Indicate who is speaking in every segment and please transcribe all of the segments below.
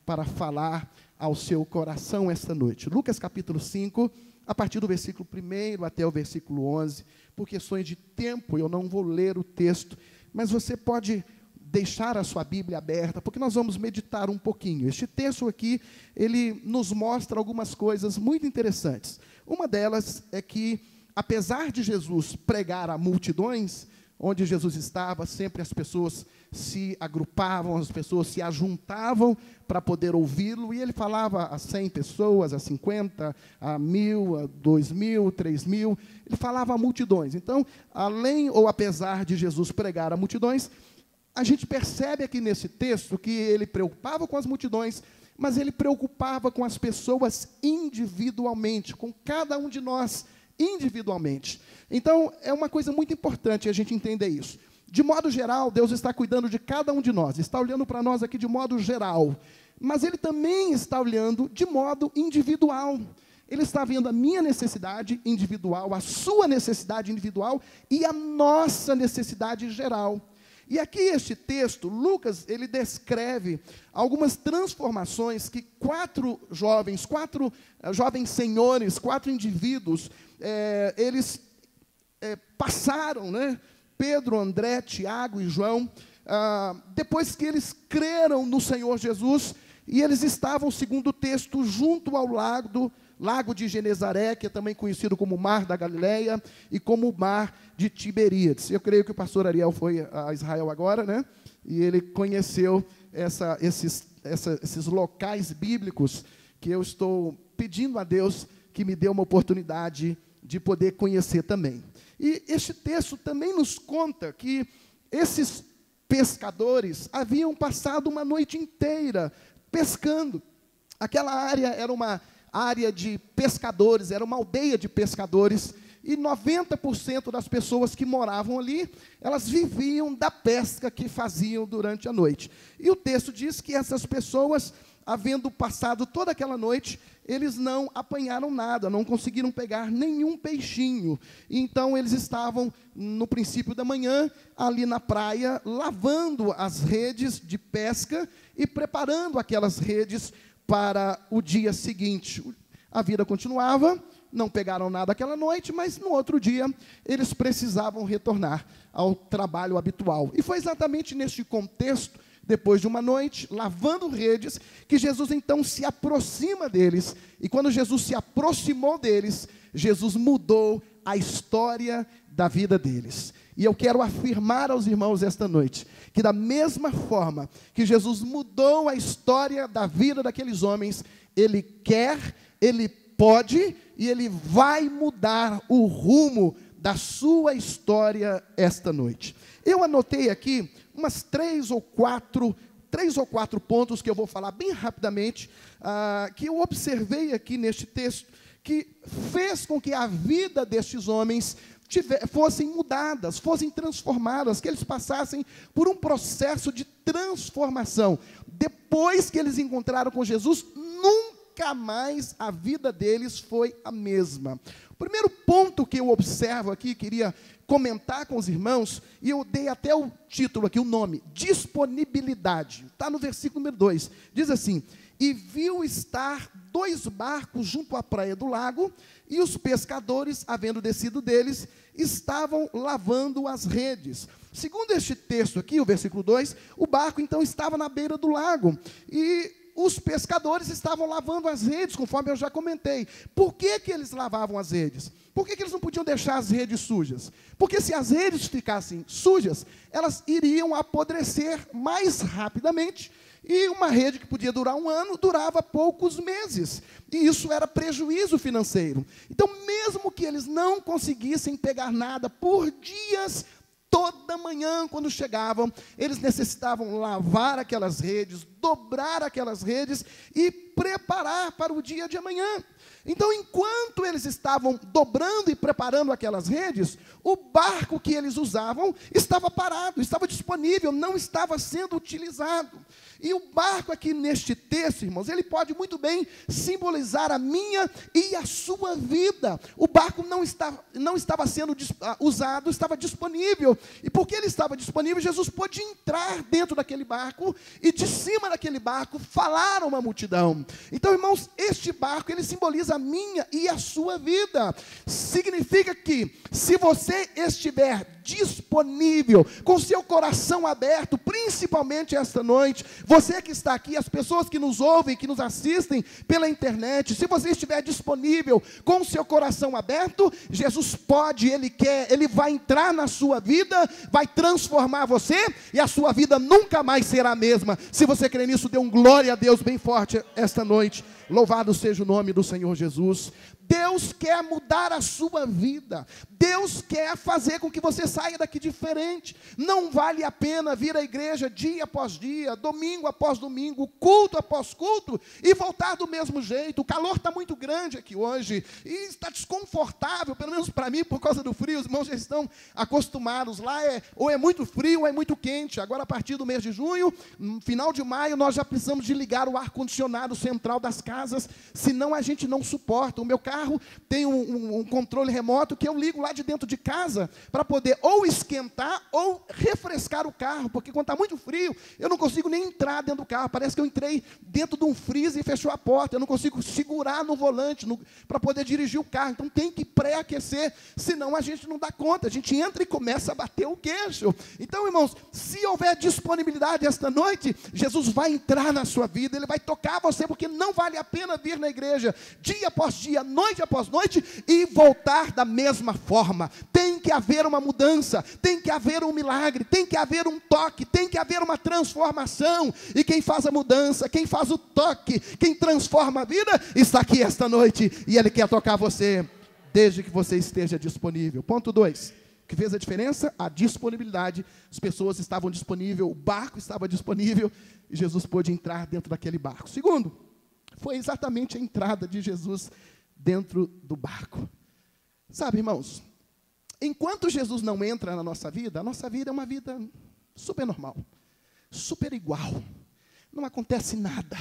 Speaker 1: para falar ao seu coração esta noite. Lucas capítulo 5, a partir do versículo 1 até o versículo 11. Por questões de tempo, eu não vou ler o texto, mas você pode deixar a sua Bíblia aberta, porque nós vamos meditar um pouquinho. Este texto aqui, ele nos mostra algumas coisas muito interessantes. Uma delas é que, apesar de Jesus pregar a multidões, onde Jesus estava, sempre as pessoas se agrupavam, as pessoas se ajuntavam para poder ouvi-lo, e ele falava a 100 pessoas, a 50, a 1.000, a 2.000, 3.000, ele falava a multidões. Então, além ou apesar de Jesus pregar a multidões, a gente percebe aqui nesse texto que ele preocupava com as multidões, mas ele preocupava com as pessoas individualmente, com cada um de nós individualmente. Então, é uma coisa muito importante a gente entender isso. De modo geral, Deus está cuidando de cada um de nós, está olhando para nós aqui de modo geral, mas Ele também está olhando de modo individual. Ele está vendo a minha necessidade individual, a sua necessidade individual e a nossa necessidade geral. E aqui este texto, Lucas, ele descreve algumas transformações que quatro jovens senhores, 4 indivíduos, eles passaram, né? Pedro, André, Tiago e João, depois que eles creram no Senhor Jesus, e eles estavam, segundo o texto, junto ao lago de Genezaré, que é também conhecido como Mar da Galileia, e como o Mar de Tiberíades. Eu creio que o pastor Ariel foi a Israel agora, né? E ele conheceu esses locais bíblicos que eu estou pedindo a Deus que me dê uma oportunidade de poder conhecer também. E este texto também nos conta que esses pescadores haviam passado uma noite inteira pescando. Aquela área era uma área de pescadores, era uma aldeia de pescadores, e 90% das pessoas que moravam ali, elas viviam da pesca que faziam durante a noite. E o texto diz que essas pessoas, havendo passado toda aquela noite, eles não apanharam nada, não conseguiram pegar nenhum peixinho. Então, eles estavam, no princípio da manhã, ali na praia, lavando as redes de pesca e preparando aquelas redes para o dia seguinte. A vida continuava, não pegaram nada aquela noite, mas no outro dia eles precisavam retornar ao trabalho habitual. E foi exatamente neste contexto, depois de uma noite, lavando redes, que Jesus então se aproxima deles. E quando Jesus se aproximou deles, Jesus mudou a história da vida deles. E eu quero afirmar aos irmãos esta noite, que da mesma forma que Jesus mudou a história da vida daqueles homens, Ele quer, Ele pode e Ele vai mudar o rumo da sua história esta noite. Eu anotei aqui umas 3 ou 4 pontos que eu vou falar bem rapidamente, que eu observei aqui neste texto, que fez com que a vida destes homens fossem mudadas, fossem transformadas, que eles passassem por um processo de transformação. Depois que eles encontraram com Jesus, nunca mais a vida deles foi a mesma. O primeiro ponto que eu observo aqui, queria comentar com os irmãos, e eu dei até o título aqui, o nome, disponibilidade. Está no versículo número 2. Diz assim: e viu estar 2 barcos junto à praia do lago, e os pescadores, havendo descido deles, estavam lavando as redes. Segundo este texto aqui, o versículo 2, o barco então estava na beira do lago, e os pescadores estavam lavando as redes, conforme eu já comentei. Por que eles lavavam as redes? Por que eles não podiam deixar as redes sujas? Porque se as redes ficassem sujas, elas iriam apodrecer mais rapidamente, e uma rede que podia durar 1 ano, durava poucos meses. E isso era prejuízo financeiro. Então, mesmo que eles não conseguissem pegar nada por dias, toda manhã, quando chegavam, eles necessitavam lavar aquelas redes, dobrar aquelas redes e preparar para o dia de amanhã. Então, enquanto eles estavam dobrando e preparando aquelas redes, o barco que eles usavam estava parado, estava disponível, não estava sendo utilizado. E o barco aqui neste texto, irmãos, ele pode muito bem simbolizar a minha e a sua vida. O barco não estava sendo usado, estava disponível. E porque ele estava disponível, Jesus pôde entrar dentro daquele barco, e de cima por aquele barco, falar a uma multidão. Então, irmãos, este barco, ele simboliza a minha e a sua vida. Significa que, se você estiver disponível, com seu coração aberto, principalmente esta noite, você que está aqui, as pessoas que nos ouvem, que nos assistem pela internet, se você estiver disponível, com seu coração aberto, Jesus pode, Ele quer, Ele vai entrar na sua vida, vai transformar você, e a sua vida nunca mais será a mesma. Se você crê nisso, dê um glória a Deus bem forte esta noite. Louvado seja o nome do Senhor Jesus. Deus quer mudar a sua vida. Deus quer fazer com que você saia daqui diferente. Não vale a pena vir à igreja dia após dia, domingo após domingo, culto após culto, e voltar do mesmo jeito. O calor está muito grande aqui hoje, e está desconfortável, pelo menos para mim, por causa do frio. Os irmãos já estão acostumados. Lá ou é muito frio ou é muito quente. Agora, a partir do mês de junho, no final de maio, nós já precisamos de ligar o ar-condicionado central das casas, senão a gente não suporta. O meu carro tem um controle remoto que eu ligo lá de dentro de casa para poder ou esquentar ou refrescar o carro, porque quando está muito frio, eu não consigo nem entrar dentro do carro. Parece que eu entrei dentro de um freezer e fechou a porta. Eu não consigo segurar no volante para poder dirigir o carro. Então tem que pré-aquecer, senão a gente não dá conta. A gente entra e começa a bater o queixo. Então, irmãos, se houver disponibilidade esta noite, Jesus vai entrar na sua vida, Ele vai tocar você, porque não vale a pena vir na igreja dia após dia, noite após noite, e voltar da mesma forma. Tem que haver uma mudança, tem que haver um milagre, tem que haver um toque, tem que haver uma transformação. E quem faz a mudança, quem faz o toque, quem transforma a vida, está aqui esta noite, e Ele quer tocar você, desde que você esteja disponível. Ponto 2. O que fez a diferença? A disponibilidade. As pessoas estavam disponíveis, o barco estava disponível, e Jesus pôde entrar dentro daquele barco. Segundo, foi exatamente a entrada de Jesus dentro do barco. Sabe, irmãos, enquanto Jesus não entra na nossa vida, a nossa vida é uma vida super normal, super igual. Não acontece nada,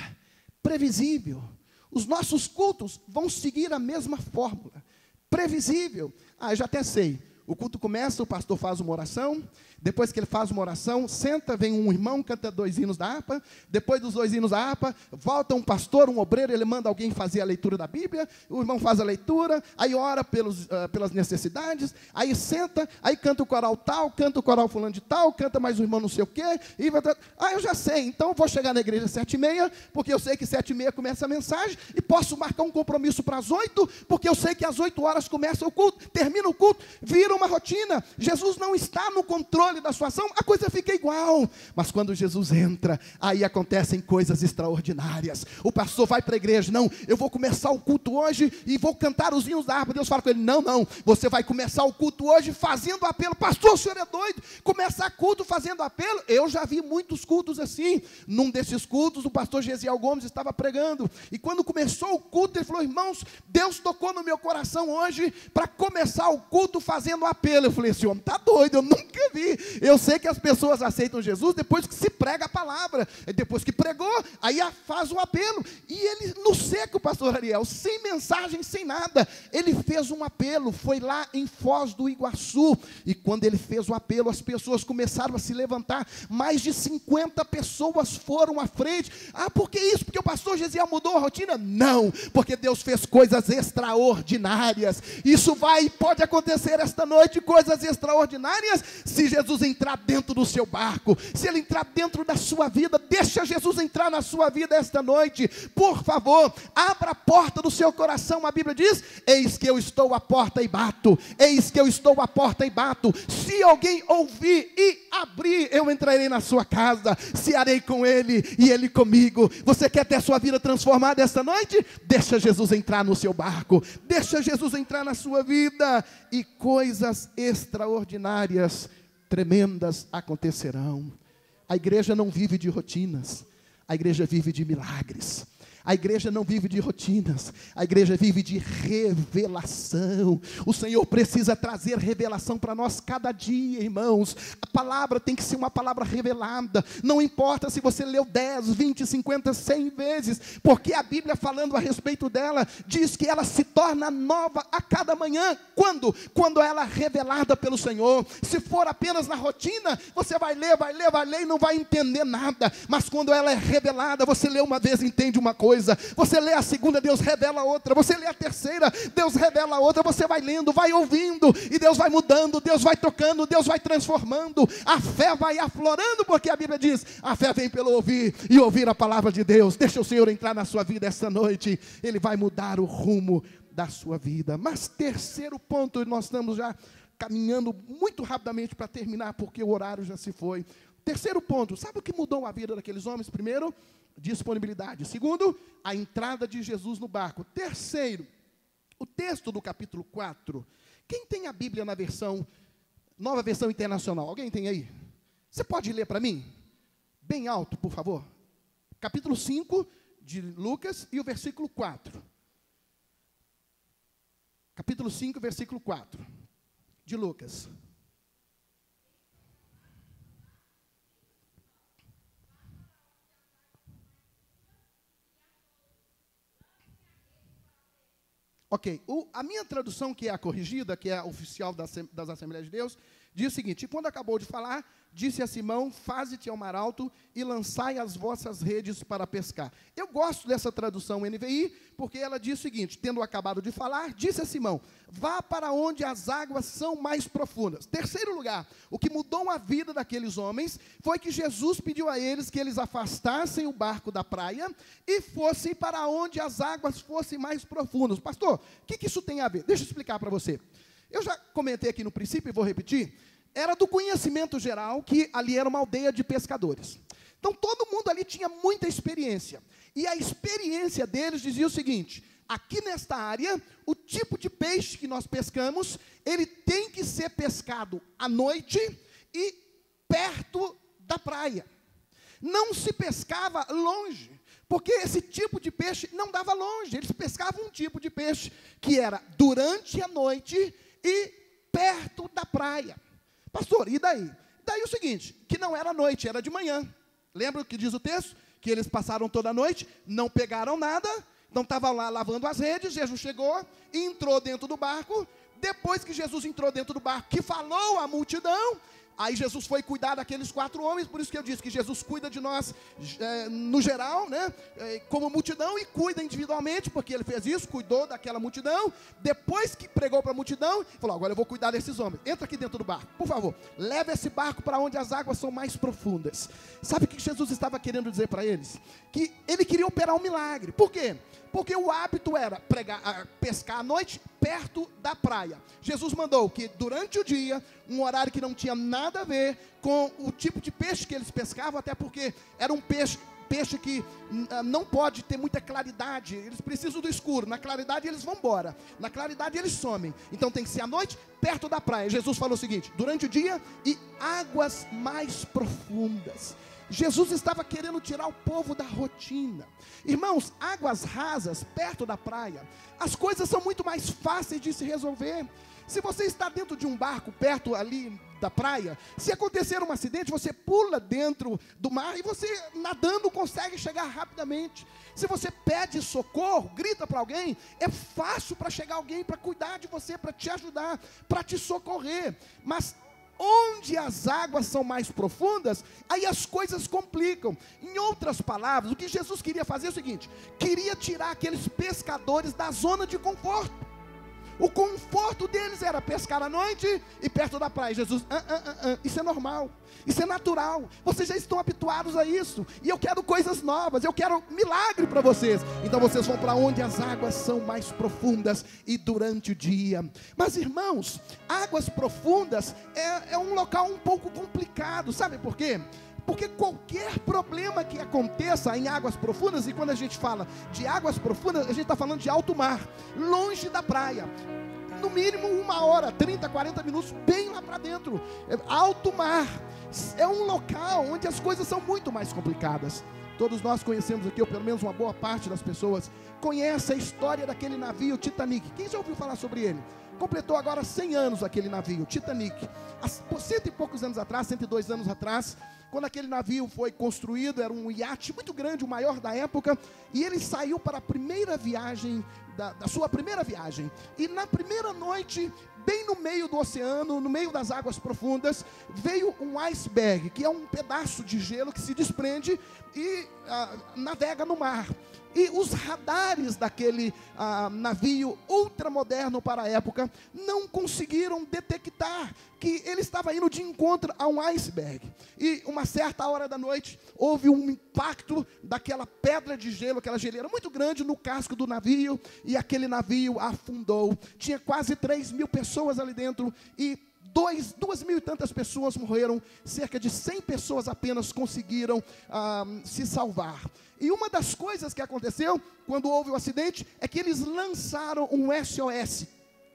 Speaker 1: previsível. Os nossos cultos vão seguir a mesma fórmula, previsível. Eu já até sei. O culto começa, o pastor faz uma oração. Depois que ele faz uma oração, senta, vem um irmão, canta 2 hinos da harpa. Depois dos 2 hinos da harpa, volta um pastor, um obreiro, ele manda alguém fazer a leitura da Bíblia. O irmão faz a leitura, aí ora pelas necessidades, aí senta, aí canta o coral tal, canta o coral fulano de tal, canta mais um irmão não sei o quê. Eu já sei, então eu vou chegar na igreja às 7h30, porque eu sei que 7h30 começa a mensagem, e posso marcar um compromisso para as 8, porque eu sei que às 8 horas começa o culto, termina o culto, vira uma rotina. Jesus não está no controle da sua ação, a coisa fica igual. Mas quando Jesus entra, aí acontecem coisas extraordinárias. O pastor vai para a igreja, não, eu vou começar o culto hoje e vou cantar os hinos da harpa. Deus fala com ele, não, você vai começar o culto hoje fazendo apelo. Pastor, o senhor é doido? Começar culto fazendo apelo? Eu já vi muitos cultos assim. Num desses cultos, o pastor Gesiel Gomes estava pregando, e quando começou o culto, ele falou, irmãos, Deus tocou no meu coração hoje para começar o culto fazendo apelo. Eu falei, esse homem está doido, eu nunca vi. Eu sei que as pessoas aceitam Jesus depois que se prega a palavra. Depois que pregou, aí faz o apelo. E ele, no seco, pastor Ariel, sem mensagem, sem nada, ele fez um apelo. Foi lá em Foz do Iguaçu. E quando ele fez o apelo, as pessoas começaram a se levantar. Mais de 50 pessoas foram à frente. Por que isso? Porque o pastor Gesiel mudou a rotina? Não, porque Deus fez coisas extraordinárias. Isso pode acontecer esta noite, coisas extraordinárias, se Jesus entrar dentro do seu barco, se Ele entrar dentro da sua vida. Deixa Jesus entrar na sua vida esta noite, por favor, abra a porta do seu coração. A Bíblia diz, eis que eu estou à porta e bato, eis que eu estou à porta e bato, se alguém ouvir e abrir, eu entrarei na sua casa, cearei com ele e ele comigo. Você quer ter a sua vida transformada esta noite? Deixa Jesus entrar no seu barco, deixa Jesus entrar na sua vida, e coisas extraordinárias, tremendas acontecerão. A igreja não vive de rotinas, a igreja vive de milagres. A igreja não vive de rotinas, a igreja vive de revelação. O Senhor precisa trazer revelação para nós cada dia, irmãos. A palavra tem que ser uma palavra revelada. Não importa se você leu 10, 20, 50, 100 vezes, porque a Bíblia, falando a respeito dela, diz que ela se torna nova a cada manhã. Quando? Quando ela é revelada pelo Senhor. Se for apenas na rotina, você vai ler e não vai entender nada. Mas quando ela é revelada, você lê uma vez e entende uma coisa. Você lê a segunda, Deus revela outra. Você lê a terceira, Deus revela outra. Você vai lendo, vai ouvindo, e Deus vai mudando, Deus vai tocando, Deus vai transformando. A fé vai aflorando, porque a Bíblia diz: a fé vem pelo ouvir, e ouvir a palavra de Deus. Deixa o Senhor entrar na sua vida esta noite. Ele vai mudar o rumo da sua vida. Mas terceiro ponto, nós estamos já caminhando muito rapidamente para terminar, porque o horário já se foi. Terceiro ponto, sabe o que mudou a vida daqueles homens? Primeiro, disponibilidade. Segundo, a entrada de Jesus no barco. Terceiro, o texto do capítulo 4. Quem tem a Bíblia na nova versão internacional? Alguém tem aí? Você pode ler para mim? Bem alto, por favor. Capítulo 5 de Lucas e o versículo 4. Capítulo 5, versículo 4 de Lucas. Ok, a minha tradução, que é a corrigida, que é a oficial das Assembleias de Deus, diz o seguinte: e quando acabou de falar, disse a Simão: faze-te ao mar alto e lançai as vossas redes para pescar. Eu gosto dessa tradução NVI, porque ela diz o seguinte: tendo acabado de falar, disse a Simão: vá para onde as águas são mais profundas. Terceiro lugar, o que mudou a vida daqueles homens foi que Jesus pediu a eles que eles afastassem o barco da praia e fossem para onde as águas fossem mais profundas. Pastor, o que isso tem a ver? Deixa eu explicar para você. Eu já comentei aqui no princípio e vou repetir. Era do conhecimento geral que ali era uma aldeia de pescadores. Então todo mundo ali tinha muita experiência. E a experiência deles dizia o seguinte: aqui nesta área, o tipo de peixe que nós pescamos, ele tem que ser pescado à noite e perto da praia. Não se pescava longe, porque esse tipo de peixe não dava longe. Eles pescavam um tipo de peixe que era durante a noite e perto da praia. Pastor, e daí? Daí o seguinte, que não era noite, era de manhã. Lembra o que diz o texto? Que eles passaram toda a noite, não pegaram nada, então estavam lá lavando as redes. Jesus chegou e entrou dentro do barco. Depois que Jesus entrou dentro do barco, que falou à multidão, aí Jesus foi cuidar daqueles 4 homens. Por isso que eu disse que Jesus cuida de nós no geral, né, como multidão, e cuida individualmente, porque ele fez isso, cuidou daquela multidão. Depois que pregou para a multidão, falou: agora eu vou cuidar desses homens. Entra aqui dentro do barco, por favor, leve esse barco para onde as águas são mais profundas. Sabe o que Jesus estava querendo dizer para eles? Que ele queria operar um milagre. Por quê? Porque o hábito era pescar à noite perto da praia. Jesus mandou que durante o dia, um horário que não tinha nada a ver com o tipo de peixe que eles pescavam, até porque era um peixe que não pode ter muita claridade. Eles precisam do escuro. Na claridade eles vão embora, na claridade eles somem. Então tem que ser à noite, perto da praia. Jesus falou o seguinte: durante o dia e águas mais profundas. Jesus estava querendo tirar o povo da rotina. Irmãos, águas rasas, perto da praia, as coisas são muito mais fáceis de se resolver. Se você está dentro de um barco, perto ali da praia, se acontecer um acidente, você pula dentro do mar e você, nadando, consegue chegar rapidamente. Se você pede socorro, grita para alguém, é fácil para chegar alguém para cuidar de você, para te ajudar, para te socorrer. Mas onde as águas são mais profundas, aí as coisas complicam. Em outras palavras, o que Jesus queria fazer é o seguinte: queria tirar aqueles pescadores da zona de conforto. O conforto deles era pescar à noite e perto da praia. Jesus, isso é normal, isso é natural, vocês já estão habituados a isso, e eu quero coisas novas, eu quero milagre para vocês. Então vocês vão para onde as águas são mais profundas e durante o dia. Mas irmãos, águas profundas é um local um pouco complicado. Sabe por quê? Porque qualquer problema que aconteça em águas profundas, e quando a gente fala de águas profundas, a gente está falando de alto mar, longe da praia, no mínimo 1 hora, 30, 40 minutos, bem lá para dentro. Alto mar é um local onde as coisas são muito mais complicadas. Todos nós conhecemos aqui, ou pelo menos uma boa parte das pessoas conhece a história daquele navio Titanic. Quem já ouviu falar sobre ele? Completou agora 100 anos aquele navio Titanic. Há 100 e poucos anos atrás, 102 anos atrás, quando aquele navio foi construído, era um iate muito grande, o maior da época, e ele saiu para a primeira viagem, da sua primeira viagem. E na primeira noite, bem no meio do oceano, no meio das águas profundas, veio um iceberg, que é um pedaço de gelo que se desprende e navega no mar. E os radares daquele navio ultramoderno para a época não conseguiram detectar que ele estava indo de encontro a um iceberg. E uma certa hora da noite, houve um impacto daquela pedra de gelo, aquela geleira muito grande no casco do navio, e aquele navio afundou. Tinha quase 3.000 pessoas ali dentro, e 2.000 e tantas pessoas morreram, cerca de 100 pessoas apenas conseguiram se salvar. E uma das coisas que aconteceu quando houve o acidente é que eles lançaram um SOS,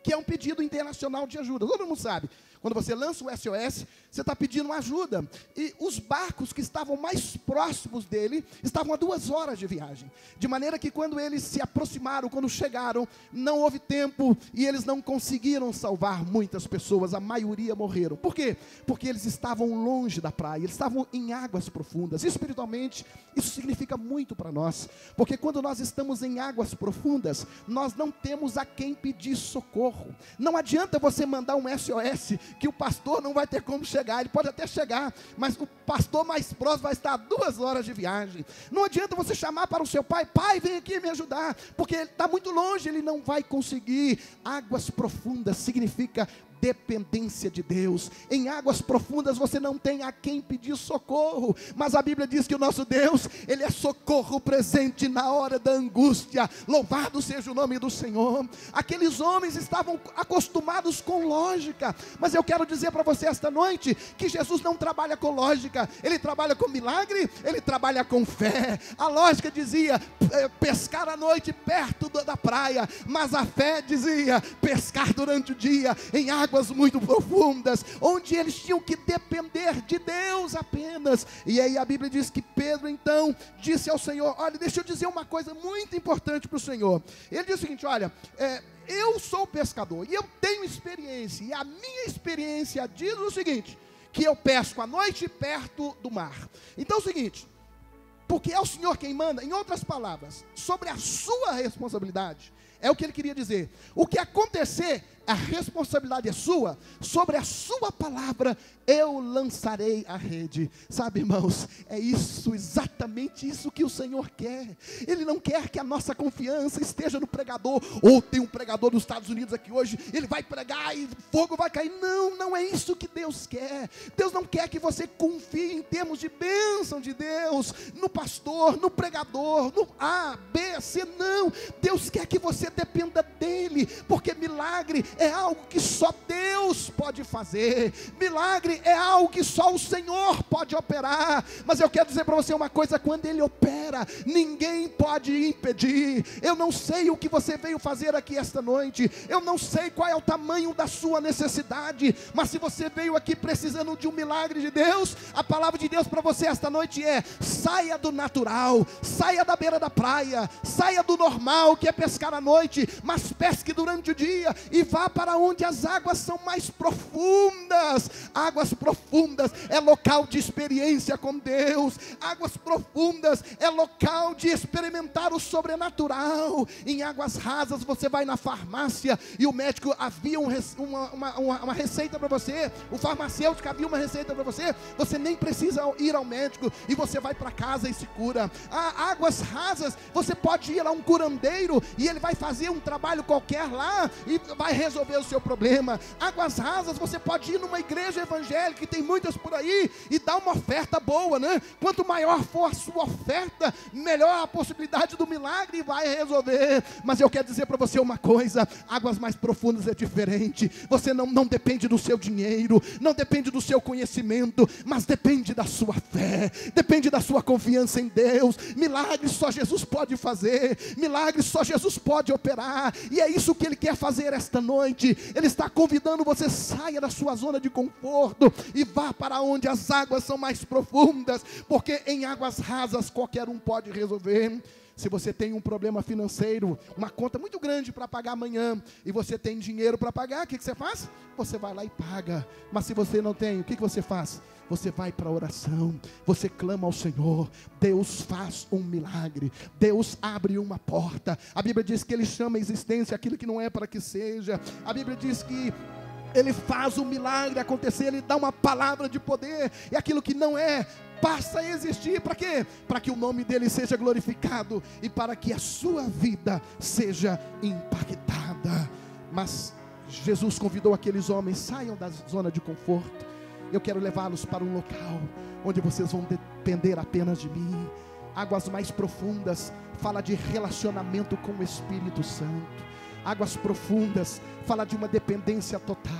Speaker 1: que é um pedido internacional de ajuda. Todo mundo sabe, quando você lança o SOS, você está pedindo ajuda. E os barcos que estavam mais próximos dele, estavam a 2 horas de viagem. De maneira que quando eles se aproximaram, quando chegaram, não houve tempo e eles não conseguiram salvar muitas pessoas. A maioria morreram. Por quê? Porque eles estavam longe da praia, eles estavam em águas profundas. Espiritualmente, isso significa muito para nós. Porque quando nós estamos em águas profundas, nós não temos a quem pedir socorro. Não adianta você mandar um SOS, que o pastor não vai ter como chegar. Ele pode até chegar, mas o pastor mais próximo vai estar a 2 horas de viagem. Não adianta você chamar para o seu pai: pai, vem aqui me ajudar, porque ele está muito longe, ele não vai conseguir. Águas profundas significa dependência de Deus. Em águas profundas você não tem a quem pedir socorro, mas a Bíblia diz que o nosso Deus, Ele é socorro presente na hora da angústia. Louvado seja o nome do Senhor. Aqueles homens estavam acostumados com lógica, mas eu quero dizer para você esta noite, que Jesus não trabalha com lógica, Ele trabalha com milagre, Ele trabalha com fé. A lógica dizia pescar à noite perto da praia, mas a fé dizia pescar durante o dia em águas muito profundas, onde eles tinham que depender de Deus apenas. E aí a Bíblia diz que Pedro então disse ao Senhor: olha, deixa eu dizer uma coisa muito importante para o Senhor. Ele disse o seguinte: olha, eu sou pescador e eu tenho experiência, e a minha experiência diz o seguinte, que eu pesco à noite perto do mar. Então é o seguinte, porque é o Senhor quem manda. Em outras palavras, sobre a sua responsabilidade, é o que ele queria dizer. O que acontecer, a responsabilidade é sua. Sobre a sua palavra eu lançarei a rede. Sabe, irmãos, é isso, exatamente isso que o Senhor quer. Ele não quer que a nossa confiança esteja no pregador. Ou tem um pregador dos Estados Unidos aqui hoje, ele vai pregar e fogo vai cair. Não, não é isso que Deus quer. Deus não quer que você confie em termos de bênção de Deus, no pastor, no pregador, no A, B, C, não. Deus quer que você dependa dEle, porque milagre é algo que só Deus pode fazer. Milagre é algo que só o Senhor pode operar. Mas eu quero dizer para você uma coisa: quando Ele opera, ninguém pode impedir. Eu não sei o que você veio fazer aqui esta noite, eu não sei qual é o tamanho da sua necessidade, mas se você veio aqui precisando de um milagre de Deus, a palavra de Deus para você esta noite é: saia do natural, saia da beira da praia, saia do normal, que é pescar à noite, mas pesque durante o dia e vá para onde as águas são mais profundas. Águas profundas é local de experiência com Deus. Águas profundas é local de experimentar o sobrenatural. Em águas rasas você vai na farmácia e o médico havia uma receita para você, o farmacêutico havia uma receita para você, você nem precisa ir ao médico e você vai para casa e se cura. Águas rasas, você pode ir a um curandeiro e ele vai fazer um trabalho qualquer lá e vai resolver o seu problema. Águas rasas, você pode ir numa igreja evangélica, que tem muitas por aí, e dar uma oferta boa, né? Quanto maior for a sua oferta, melhor a possibilidade do milagre vai resolver. Mas eu quero dizer para você uma coisa: águas mais profundas é diferente. Você não depende do seu dinheiro, não depende do seu conhecimento, mas depende da sua fé, depende da sua confiança em Deus. Milagres só Jesus pode fazer. fazer, milagres só Jesus pode operar, e é isso que Ele quer fazer esta noite. Ele está convidando você, saia da sua zona de conforto e vá para onde as águas são mais profundas, porque em águas rasas qualquer um pode resolver. Se você tem um problema financeiro, uma conta muito grande para pagar amanhã, e você tem dinheiro para pagar, o que você faz? Você vai lá e paga. Mas se você não tem, o que você faz? Você vai para a oração, você clama ao Senhor, Deus faz um milagre, Deus abre uma porta. A Bíblia diz que Ele chama a existência aquilo que não é para que seja. A Bíblia diz que Ele faz um milagre acontecer, Ele dá uma palavra de poder, e aquilo que não é, passa a existir. Para quê? Para que o nome dEle seja glorificado, e para que a sua vida seja impactada. Mas Jesus convidou aqueles homens, saiam da zona de conforto, eu quero levá-los para um local, onde vocês vão depender apenas de mim. Águas mais profundas, fala de relacionamento com o Espírito Santo. Águas profundas, fala de uma dependência total,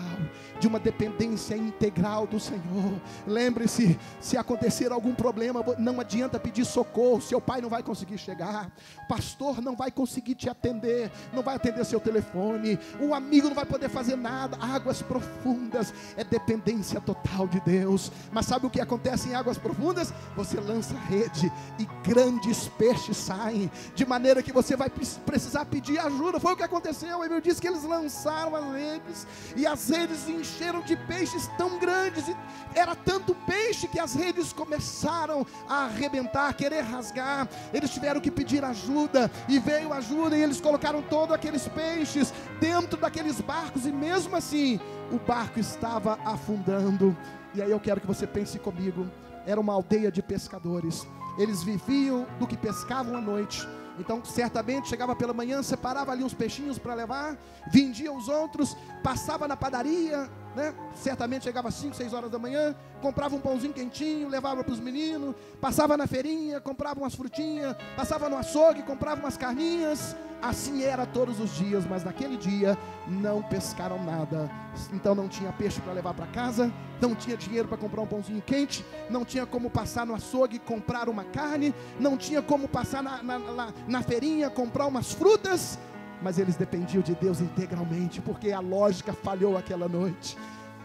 Speaker 1: de uma dependência integral do Senhor. Lembre-se, se acontecer algum problema, não adianta pedir socorro, seu pai não vai conseguir chegar, o pastor não vai conseguir te atender, não vai atender seu telefone, o amigo não vai poder fazer nada. Águas profundas é dependência total de Deus. Mas sabe o que acontece em águas profundas? Você lança rede e grandes peixes saem, de maneira que você vai precisar pedir ajuda. Foi o que aconteceu. A Bíblia diz que eles lançaram as redes, e as redes encheram de peixes tão grandes, e era tanto peixe que as redes começaram a arrebentar, a querer rasgar. Eles tiveram que pedir ajuda, e veio ajuda, e eles colocaram todos aqueles peixes dentro daqueles barcos, e mesmo assim o barco estava afundando. E aí eu quero que você pense comigo, era uma aldeia de pescadores, eles viviam do que pescavam à noite. Então certamente chegava pela manhã, separava ali uns peixinhos para levar, vendia os outros, passava na padaria, né? Certamente chegava às 5, 6 horas da manhã, comprava um pãozinho quentinho, levava para os meninos, passava na feirinha, comprava umas frutinhas, passava no açougue, comprava umas carninhas. Assim era todos os dias, mas naquele dia não pescaram nada. Então não tinha peixe para levar para casa, não tinha dinheiro para comprar um pãozinho quente, não tinha como passar no açougue e comprar uma carne, não tinha como passar na feirinha, comprar umas frutas. Mas eles dependiam de Deus integralmente, porque a lógica falhou aquela noite.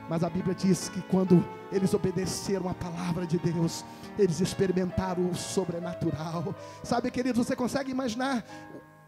Speaker 1: Mas a Bíblia diz que quando eles obedeceram a palavra de Deus, eles experimentaram o sobrenatural. Sabe, queridos, você consegue imaginar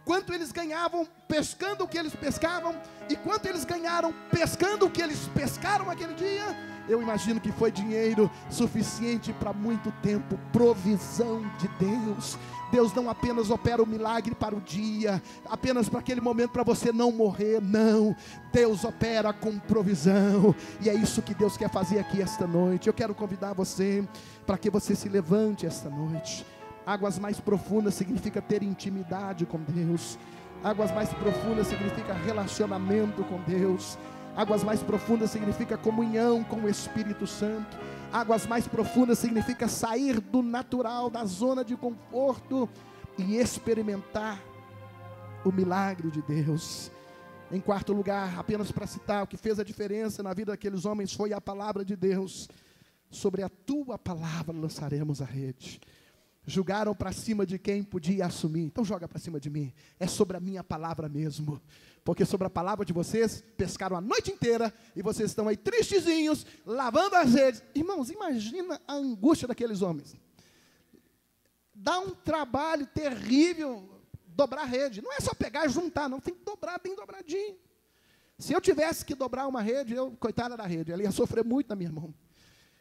Speaker 1: quanto eles ganhavam pescando o que eles pescavam, e quanto eles ganharam pescando o que eles pescaram aquele dia? Eu imagino que foi dinheiro suficiente para muito tempo. Provisão de Deus. Deus não apenas opera o milagre para o dia, apenas para aquele momento, para você não morrer. Não, Deus opera com provisão, e é isso que Deus quer fazer aqui esta noite. Eu quero convidar você para que você se levante esta noite. Águas mais profundas significa ter intimidade com Deus. Águas mais profundas significa relacionamento com Deus. Águas mais profundas significa comunhão com o Espírito Santo. Águas mais profundas significa sair do natural, da zona de conforto, e experimentar o milagre de Deus. Em quarto lugar, apenas para citar, o que fez a diferença na vida daqueles homens foi a palavra de Deus. Sobre a tua palavra lançaremos a rede. Julgaram para cima de quem podia assumir. Então joga para cima de mim. É sobre a minha palavra mesmo. Porque sobre a palavra de vocês, pescaram a noite inteira, e vocês estão aí tristezinhos, lavando as redes. Irmãos, imagina a angústia daqueles homens. Dá um trabalho terrível dobrar a rede. Não é só pegar e juntar, não. Tem que dobrar bem dobradinho. Se eu tivesse que dobrar uma rede, coitada da rede, ela ia sofrer muito na minha mão.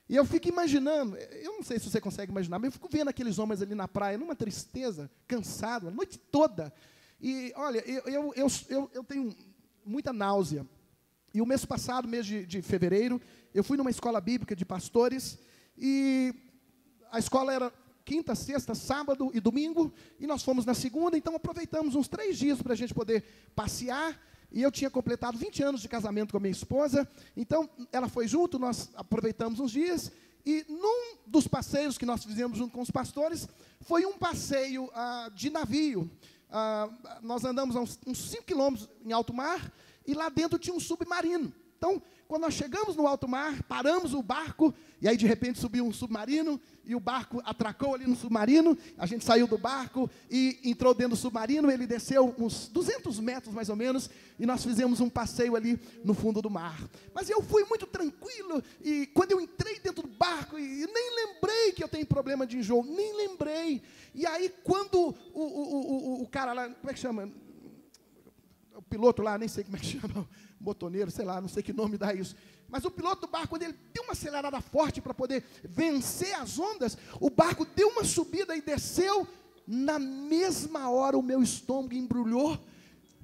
Speaker 1: E eu fico imaginando, eu não sei se você consegue imaginar, mas eu fico vendo aqueles homens ali na praia, numa tristeza, cansado, a noite toda. E, olha, eu tenho muita náusea. E o mês passado, mês de fevereiro, eu fui numa escola bíblica de pastores, e a escola era quinta, sexta, sábado e domingo, e nós fomos na segunda, então aproveitamos uns 3 dias para a gente poder passear. E eu tinha completado 20 anos de casamento com a minha esposa, então ela foi junto, nós aproveitamos uns dias, e num dos passeios que nós fizemos junto com os pastores, foi um passeio de navio. Nós andamos uns 5 quilômetros em alto mar, e lá dentro tinha um submarino. Então, quando nós chegamos no alto mar, paramos o barco, e aí de repente subiu um submarino, e o barco atracou ali no submarino, a gente saiu do barco e entrou dentro do submarino, ele desceu uns 200 metros mais ou menos, e nós fizemos um passeio ali no fundo do mar. Mas eu fui muito tranquilo, e quando eu entrei dentro do barco, e nem lembrei que eu tenho problema de enjoo, nem lembrei. E aí quando o cara lá, como é que chama? O piloto lá, nem sei como é que chama, botoneiro, sei lá, não sei que nome dá isso. Mas o piloto do barco, quando ele deu uma acelerada forte para poder vencer as ondas, o barco deu uma subida e desceu. Na mesma hora o meu estômago embrulhou,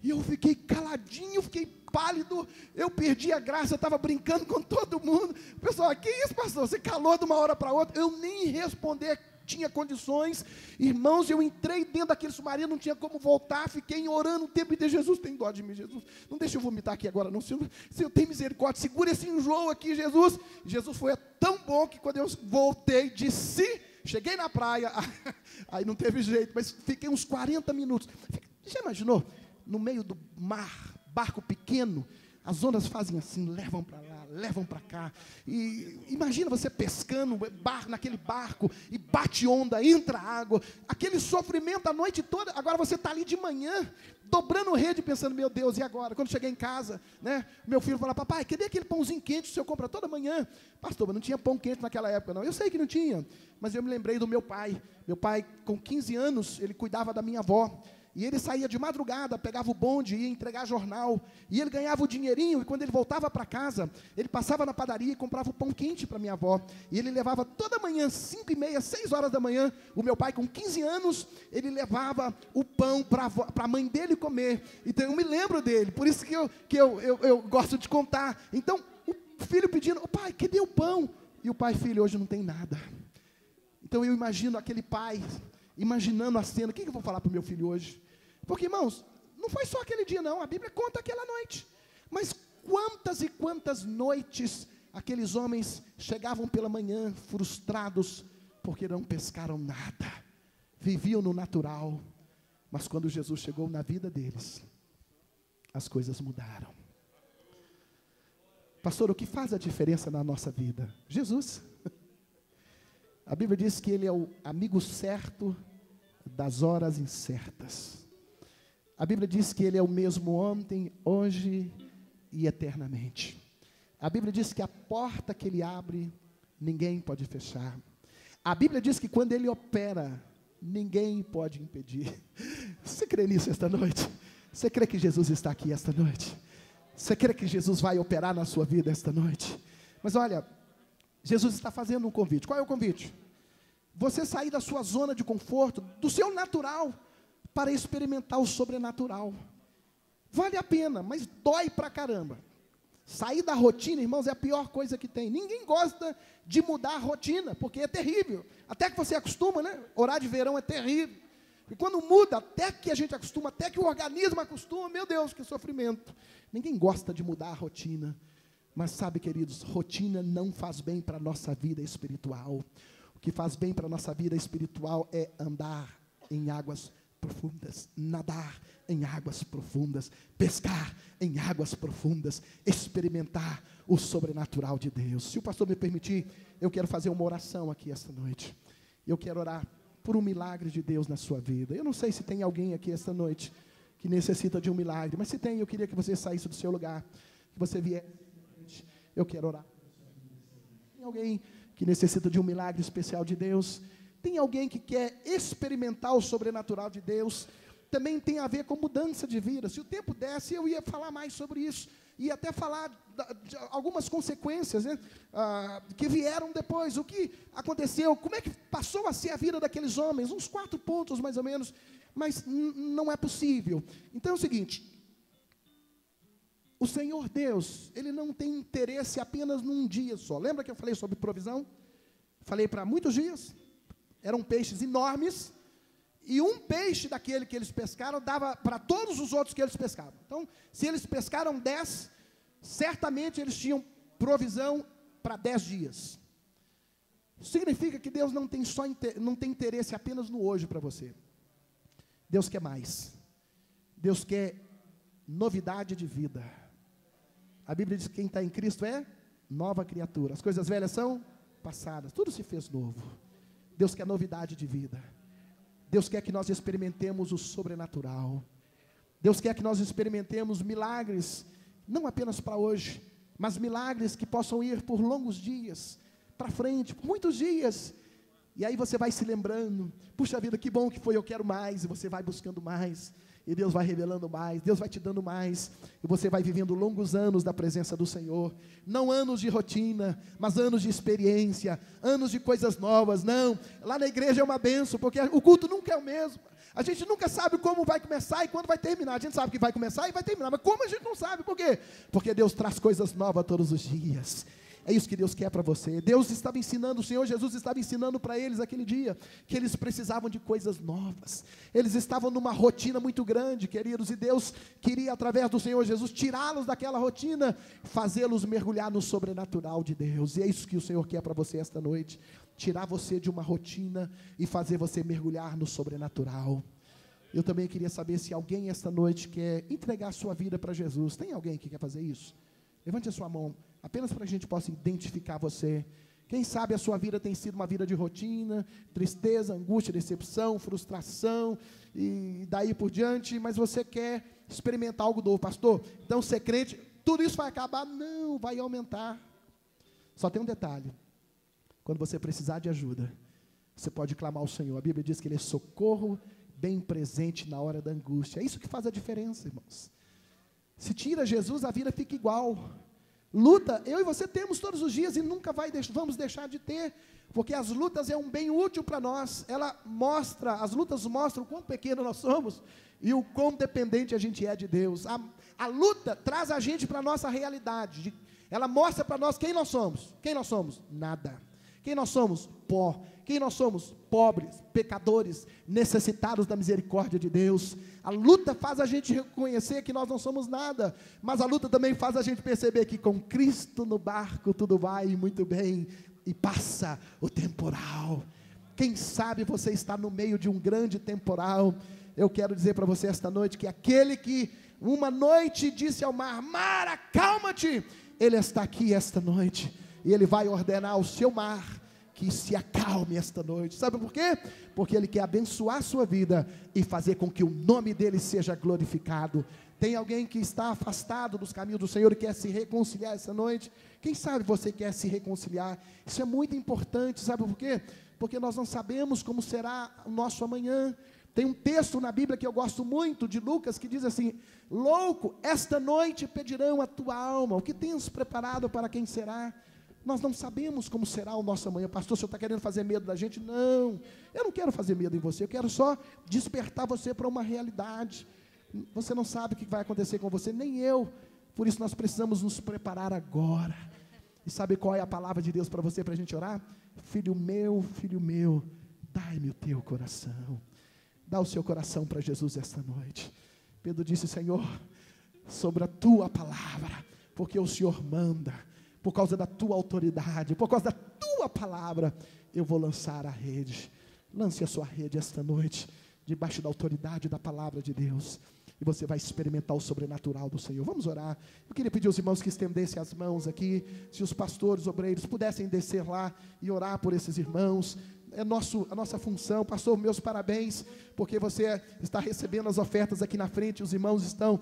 Speaker 1: e eu fiquei caladinho, fiquei pálido, eu perdi a graça, eu estava brincando com todo mundo. O pessoal, que isso, pastor? Você calou de uma hora para outra? Eu nem responder tinha condições. Irmãos, eu entrei dentro daquele submarino, não tinha como voltar, fiquei orando o tempo inteiro. Jesus, tem dó de mim, Jesus, não deixa eu vomitar aqui agora não, Senhor tem misericórdia, segura esse enjoo aqui, Jesus. Jesus foi tão bom que quando eu voltei, desci, cheguei na praia, aí não teve jeito, mas fiquei uns 40 minutos. Já imaginou? No meio do mar, barco pequeno, as ondas fazem assim, levam para lá, levam para cá. E imagina você pescando naquele barco, e bate onda, entra água, aquele sofrimento a noite toda. Agora você está ali de manhã, dobrando rede, pensando, meu Deus, e agora? Quando cheguei em casa, né, meu filho fala, papai, cadê aquele pãozinho quente que o senhor compra toda manhã? Pastor, mas não tinha pão quente naquela época não. Eu sei que não tinha, mas eu me lembrei do meu pai. Meu pai, com 15 anos, ele cuidava da minha avó. E ele saía de madrugada, pegava o bonde, ia entregar jornal, e ele ganhava o dinheirinho, e quando ele voltava para casa, ele passava na padaria e comprava o pão quente para minha avó, e ele levava toda manhã, 5h30, 6 horas da manhã, o meu pai com 15 anos, ele levava o pão para a mãe dele comer. Então eu me lembro dele, por isso que eu gosto de contar. Então o filho pedindo, pai, cadê o pão? E o pai, filho, hoje não tem nada. Então eu imagino aquele pai, imaginando a cena, o que eu vou falar para o meu filho hoje? Porque, irmãos, não foi só aquele dia não, a Bíblia conta aquela noite. Mas quantas e quantas noites aqueles homens chegavam pela manhã frustrados, porque não pescaram nada. Viviam no natural. Mas quando Jesus chegou na vida deles, as coisas mudaram. Pastor, o que faz a diferença na nossa vida? Jesus. A Bíblia diz que Ele é o amigo certo das horas incertas. A Bíblia diz que Ele é o mesmo ontem, hoje e eternamente. A Bíblia diz que a porta que Ele abre, ninguém pode fechar. A Bíblia diz que quando Ele opera, ninguém pode impedir. Você crê nisso esta noite? Você crê que Jesus está aqui esta noite? Você crê que Jesus vai operar na sua vida esta noite? Mas olha, Jesus está fazendo um convite. Qual é o convite? Você sair da sua zona de conforto, do seu natural, para experimentar o sobrenatural. Vale a pena, mas dói pra caramba. Sair da rotina, irmãos, é a pior coisa que tem. Ninguém gosta de mudar a rotina, porque é terrível. Até que você acostuma, né? Orar de verão é terrível. E quando muda, até que a gente acostuma, até que o organismo acostuma, meu Deus, que sofrimento. Ninguém gosta de mudar a rotina. Mas sabe, queridos, rotina não faz bem para a nossa vida espiritual. O que faz bem para a nossa vida espiritual é andar em águas profundas, nadar em águas profundas, pescar em águas profundas, experimentar o sobrenatural de Deus. Se o pastor me permitir, eu quero fazer uma oração aqui esta noite. Eu quero orar por um milagre de Deus na sua vida. Eu não sei se tem alguém aqui esta noite que necessita de um milagre, mas se tem, eu queria que você saísse do seu lugar, que você viesse. Eu quero orar. Tem alguém que necessita de um milagre especial de Deus? Tem alguém que quer experimentar o sobrenatural de Deus? Também tem a ver com mudança de vida. Se o tempo desse, eu ia falar mais sobre isso. Ia até falar de algumas consequências, né, que vieram depois. O que aconteceu? Como é que passou a ser a vida daqueles homens? Uns 4 pontos, mais ou menos. Mas não é possível. Então é o seguinte. O Senhor Deus, Ele não tem interesse apenas num dia só. Lembra que eu falei sobre provisão? Falei para muitos dias. Eram peixes enormes, e um peixe daquele que eles pescaram dava para todos os outros que eles pescavam. Então, se eles pescaram 10, certamente eles tinham provisão para 10 dias. Significa que Deus não tem interesse apenas no hoje para você. Deus quer mais. Deus quer novidade de vida. A Bíblia diz que quem está em Cristo é nova criatura. As coisas velhas são passadas, tudo se fez novo. Deus quer novidade de vida. Deus quer que nós experimentemos o sobrenatural. Deus quer que nós experimentemos milagres, não apenas para hoje, mas milagres que possam ir por longos dias, para frente, por muitos dias. E aí você vai se lembrando, puxa vida, que bom que foi, eu quero mais, e você vai buscando mais, e Deus vai revelando mais, Deus vai te dando mais, e você vai vivendo longos anos da presença do Senhor, não anos de rotina, mas anos de experiência, anos de coisas novas. Não, lá na igreja é uma bênção, porque o culto nunca é o mesmo, a gente nunca sabe como vai começar e quando vai terminar. A gente sabe que vai começar e vai terminar, mas como a gente não sabe? Por quê? Porque Deus traz coisas novas todos os dias. É isso que Deus quer para você. Deus estava ensinando, o Senhor Jesus estava ensinando para eles aquele dia, que eles precisavam de coisas novas. Eles estavam numa rotina muito grande, queridos, e Deus queria, através do Senhor Jesus, tirá-los daquela rotina, fazê-los mergulhar no sobrenatural de Deus. E é isso que o Senhor quer para você esta noite, tirar você de uma rotina e fazer você mergulhar no sobrenatural. Eu também queria saber se alguém esta noite quer entregar a sua vida para Jesus. Tem alguém que quer fazer isso? Levante a sua mão, apenas para que a gente possa identificar você. Quem sabe a sua vida tem sido uma vida de rotina, tristeza, angústia, decepção, frustração, e daí por diante, mas você quer experimentar algo novo. Pastor, então ser crente, tudo isso vai acabar? Não, vai aumentar. Só tem um detalhe, quando você precisar de ajuda, você pode clamar ao Senhor. A Bíblia diz que Ele é socorro bem presente na hora da angústia. É isso que faz a diferença, irmãos. Se tira Jesus, a vida fica igual. Luta, eu e você temos todos os dias e nunca vamos deixar de ter, porque as lutas é um bem útil para nós. As lutas mostram o quão pequeno nós somos e o quão dependente a gente é de Deus. A luta traz a gente para a nossa realidade. Ela mostra para nós quem nós somos. Quem nós somos? Nada. Quem nós somos? Pó. Quem nós somos? Pobres, pecadores, necessitados da misericórdia de Deus. A luta faz a gente reconhecer que nós não somos nada, mas a luta também faz a gente perceber que com Cristo no barco tudo vai muito bem e passa o temporal. Quem sabe você está no meio de um grande temporal. Eu quero dizer para você esta noite que aquele que uma noite disse ao mar: mar, acalma-te, Ele está aqui esta noite e Ele vai ordenar ao seu mar que se acalme esta noite. Sabe por quê? Porque Ele quer abençoar a sua vida e fazer com que o nome dEle seja glorificado. Tem alguém que está afastado dos caminhos do Senhor e quer se reconciliar essa noite? Quem sabe você quer se reconciliar? Isso é muito importante, sabe por quê? Porque nós não sabemos como será o nosso amanhã. Tem um texto na Bíblia que eu gosto muito, de Lucas, que diz assim: louco, esta noite pedirão a tua alma, o que tens preparado para quem será? Nós não sabemos como será o nosso amanhã. Pastor, o senhor está querendo fazer medo da gente? Não, eu não quero fazer medo em você, eu quero só despertar você para uma realidade. Você não sabe o que vai acontecer com você, nem eu. Por isso nós precisamos nos preparar agora. E sabe qual é a palavra de Deus para você, para a gente orar? Filho meu, dai-me o teu coração. Dá o seu coração para Jesus esta noite. Pedro disse: Senhor, sobre a tua palavra, porque o Senhor manda, por causa da tua autoridade, por causa da tua palavra, eu vou lançar a rede. Lance a sua rede esta noite, debaixo da autoridade da palavra de Deus, e você vai experimentar o sobrenatural do Senhor. Vamos orar. Eu queria pedir aos irmãos que estendessem as mãos aqui, se os pastores, obreiros pudessem descer lá e orar por esses irmãos. É a nossa função. Pastor, meus parabéns, porque você está recebendo as ofertas aqui na frente, os irmãos estão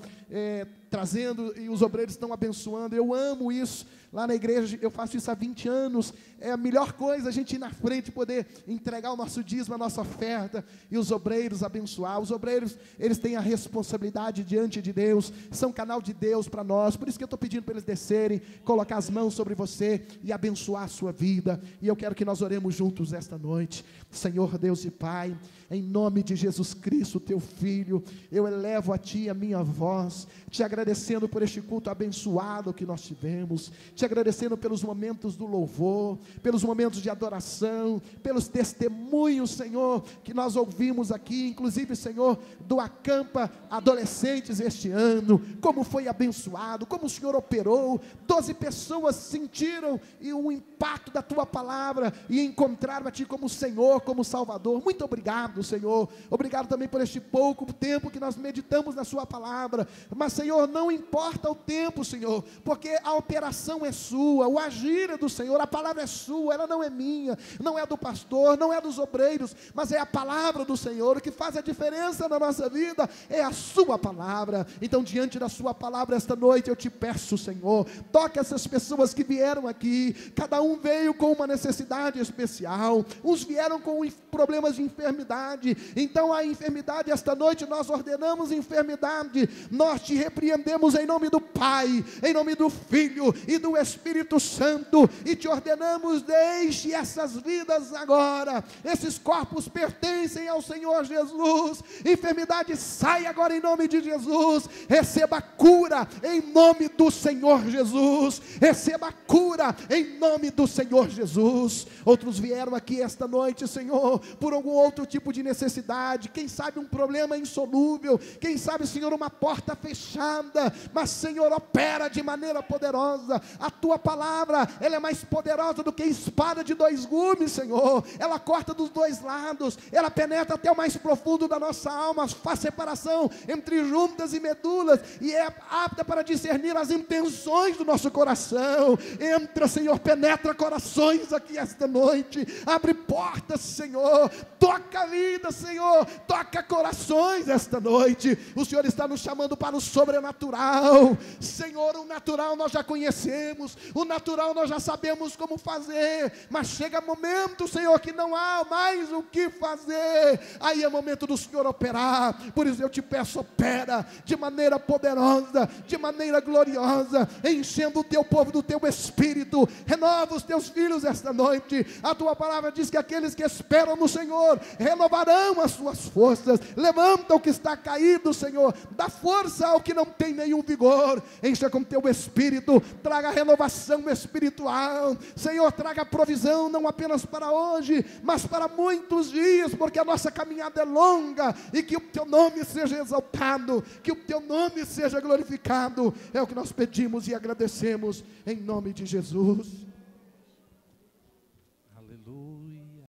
Speaker 1: trazendo e os obreiros estão abençoando. Eu amo isso. Lá na igreja eu faço isso há 20 anos. É a melhor coisa a gente ir na frente, poder entregar o nosso dízimo, a nossa oferta, e os obreiros abençoar. Os obreiros, eles têm a responsabilidade diante de Deus, são canal de Deus para nós. Por isso que eu estou pedindo para eles descerem, colocar as mãos sobre você e abençoar a sua vida. E eu quero que nós oremos juntos esta noite. Senhor Deus e Pai, em nome de Jesus Cristo, teu Filho, eu elevo a Ti a minha voz, te agradecendo por este culto abençoado que nós tivemos, te agradecendo pelos momentos do louvor, pelos momentos de adoração, pelos testemunhos, Senhor, que nós ouvimos aqui, inclusive, Senhor, do Acampa Adolescentes este ano, como foi abençoado, como o Senhor operou. 12 pessoas sentiram o impacto da Tua palavra e encontraram a Ti como como Senhor, como Salvador. Muito obrigado, Senhor. Obrigado também por este pouco tempo que nós meditamos na sua palavra. Mas, Senhor, não importa o tempo, Senhor, porque a operação é sua, o agir é do Senhor, a palavra é sua, ela não é minha, não é do pastor, não é dos obreiros, mas é a palavra do Senhor. O que faz a diferença na nossa vida é a sua palavra. Então, diante da sua palavra esta noite, eu te peço, Senhor, toque essas pessoas que vieram aqui. Cada um veio com uma necessidade especial, uns vieram com problemas de enfermidade. Então a enfermidade, esta noite nós ordenamos enfermidade, nós te repreendemos em nome do Pai, em nome do Filho e do Espírito Santo, e te ordenamos: deixe essas vidas agora, esses corpos pertencem ao Senhor Jesus. Enfermidade, sai agora em nome de Jesus. Receba cura em nome do Senhor Jesus, receba cura em nome do Senhor Jesus. Outros vieram aqui esta noite, Senhor, por algum outro tipo de necessidade, quem sabe um problema insolúvel, quem sabe, Senhor, uma porta fechada, mas, Senhor, opera de maneira poderosa. A tua palavra, ela é mais poderosa do que espada de dois gumes, Senhor. Ela corta dos dois lados, ela penetra até o mais profundo da nossa alma, faz separação entre juntas e medulas, e é apta para discernir as intenções do nosso coração. Entra, Senhor, penetra corações aqui esta noite, abre portas, Senhor, toca a vida, Senhor, toca corações esta noite. O Senhor está nos chamando para o sobrenatural, Senhor. O natural nós já conhecemos, o natural nós já sabemos como fazer, mas chega momento, Senhor, que não há mais o que fazer. Aí é momento do Senhor operar. Por isso eu te peço, opera de maneira poderosa, de maneira gloriosa, enchendo o teu povo do teu Espírito. Renova os teus filhos esta noite. A tua palavra diz que aqueles que esperam no Senhor renovarão as suas forças. Levanta o que está caído, Senhor, dá força ao que não tem nenhum vigor. Encha com teu Espírito, traga renovação espiritual, Senhor. Traga provisão, não apenas para hoje, mas para muitos dias, porque a nossa caminhada é longa, e que o teu nome seja exaltado, que o teu nome seja glorificado. É o que nós pedimos e agradecemos em nome de Jesus.